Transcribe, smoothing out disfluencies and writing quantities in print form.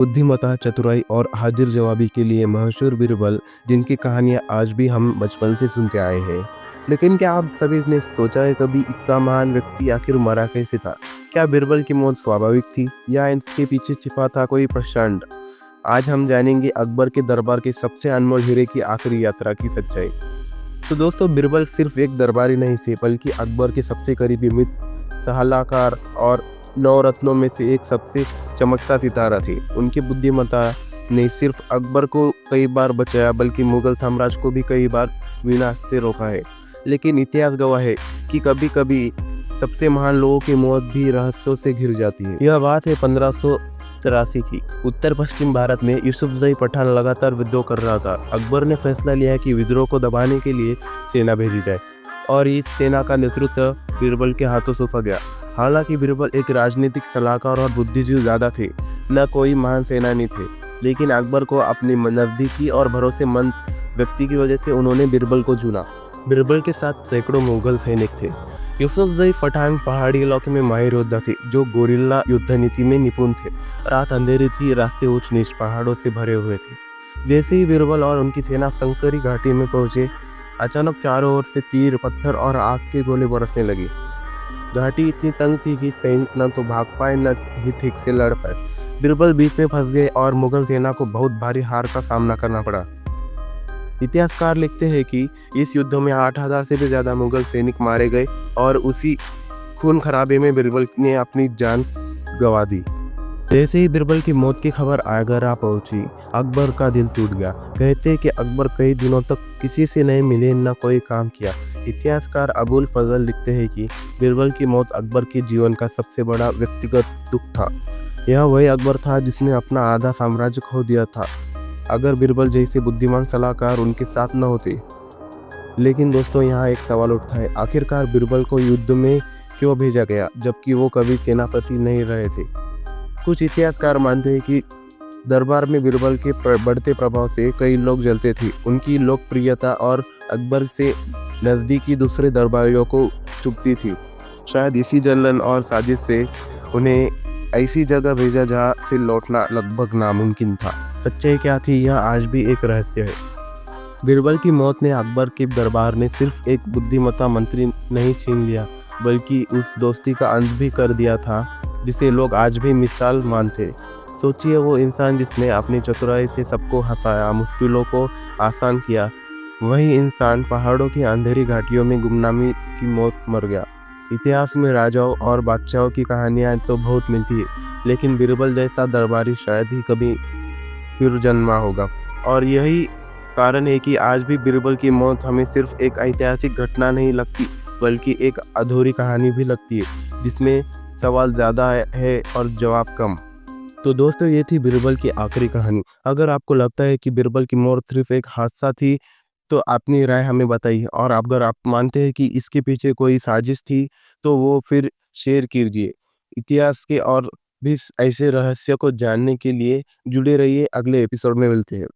बुद्धिमत्ता, चतुराई और हाजिर जवाबी के लिए मशहूर बीरबल, जिनकी कहानियाँ आज भी हम बचपन से सुनते आए हैं। लेकिन क्या आप सभी ने सोचा है कभी इतना महान व्यक्ति आखिर मरा कैसे था? क्या बीरबल की मौत स्वाभाविक थी या इसके पीछे छिपा था कोई प्रचंड? आज हम जानेंगे अकबर के दरबार के सबसे अनमोल हीरे की आखिरी यात्रा की सच्चाई। तो दोस्तों, बीरबल सिर्फ एक दरबारी नहीं थे, बल्कि अकबर के सबसे करीबी मित्र, सलाहकार और नौ रत्नों में से एक सबसे चमकता सितारा थे। उनकी बुद्धिमत्ता ने सिर्फ अकबर को कई बार बचाया, बल्कि मुगल साम्राज्य को भी कई बार विनाश से रोका है। लेकिन इतिहास गवाह है कि कभी कभी सबसे महान लोगों की मौत भी रहस्यों से घिर जाती है। यह बात है 1583 की। उत्तर पश्चिम भारत में यूसुफजई पठान लगातार विद्रोह कर रहा था। अकबर ने फैसला लिया कि विद्रोह को दबाने के लिए सेना भेजी जाए, और इस सेना का नेतृत्व बीरबल के हाथों सौंपा गया। हालांकि बीरबल एक राजनीतिक सलाहकार और बुद्धिजीवी ज़्यादा थे, न कोई महान सेनानी थे, लेकिन अकबर को अपनी नज़दीकी और भरोसेमंद व्यक्ति की वजह से उन्होंने बीरबल को चुना। बीरबल के साथ सैकड़ों मुगल सैनिक थे। यूसुफजई पठान पहाड़ी इलाके में माहिर योद्धा थे, जो गोरिल्ला युद्ध नीति में निपुण थे। रात अंधेरी थी, रास्ते ऊंच नीच पहाड़ों से भरे हुए थे। जैसे ही बीरबल और उनकी सेना संकरी घाटी में पहुंचे, अचानक चारों ओर से तीर, पत्थर और आग के गोले बरसने लगे। घाटी इतनी तंग थी कि सैनिक न तो भाग पाए, न ही ठीक से लड़ पाए। बीरबल बीच में फंस गए और मुगल सेना को बहुत भारी हार का सामना करना पड़ा। इतिहासकार लिखते हैं कि इस युद्ध में 8000 से भी ज़्यादा मुगल सैनिक मारे गए और उसी खून खराबे में बीरबल ने अपनी जान गंवा दी। जैसे ही बीरबल की मौत की खबर आगरा पहुंची, अकबर का दिल टूट गया। कहते हैं कि अकबर कई दिनों तक किसी से नहीं मिले, न कोई काम किया। इतिहासकार अबुल फजल लिखते हैं कि बीरबल की मौत अकबर के जीवन का सबसे बड़ा व्यक्तिगत दुख था। यह वही अकबर था जिसने अपना आधा साम्राज्य खो दिया था, अगर बीरबल जैसे बुद्धिमान सलाहकार उनके साथ न होते। लेकिन दोस्तों, यहाँ एक सवाल उठता है, आखिरकार बीरबल को युद्ध में क्यों भेजा गया, जबकि वो कभी सेनापति नहीं रहे थे? कुछ इतिहासकार मानते हैं कि दरबार में बीरबल के बढ़ते प्रभाव से कई लोग जलते थे। उनकी लोकप्रियता और अकबर से नज़दीकी दूसरे दरबारियों को चुभती थी। शायद इसी जलन और साजिश से उन्हें ऐसी जगह भेजा जहाँ से लौटना लगभग नामुमकिन था। सच्चाई क्या थी, यह आज भी एक रहस्य है। बीरबल की मौत ने अकबर के दरबार ने सिर्फ एक बुद्धिमत्ता मंत्री नहीं छीन लिया, बल्कि उस दोस्ती का अंत भी कर दिया था जिसे लोग आज भी मिसाल मानते। सोचिए, वो इंसान जिसने अपनी चतुराई से सबको हंसाया, मुश्किलों को आसान किया, वही इंसान पहाड़ों की अंधेरी घाटियों में गुमनामी की मौत मर गया। इतिहास में राजाओं और बादशाहों की कहानियाँ तो बहुत मिलती है, लेकिन बीरबल जैसा दरबारी शायद ही कभी फिर जन्मा होगा। और यही कारण है कि आज भी बीरबल की मौत हमें सिर्फ एक ऐतिहासिक घटना नहीं लगती, बल्कि एक अधूरी कहानी भी लगती है, जिसमें सवाल ज़्यादा है और जवाब कम। तो दोस्तों, ये थी बीरबल की आखिरी कहानी। अगर आपको लगता है कि बीरबल की मौत सिर्फ एक हादसा थी, तो अपनी राय हमें बताइए। और अगर आप मानते हैं कि इसके पीछे कोई साजिश थी, तो वो फिर शेयर कीजिए। इतिहास के और भी ऐसे रहस्य को जानने के लिए जुड़े रहिए। अगले एपिसोड में मिलते हैं।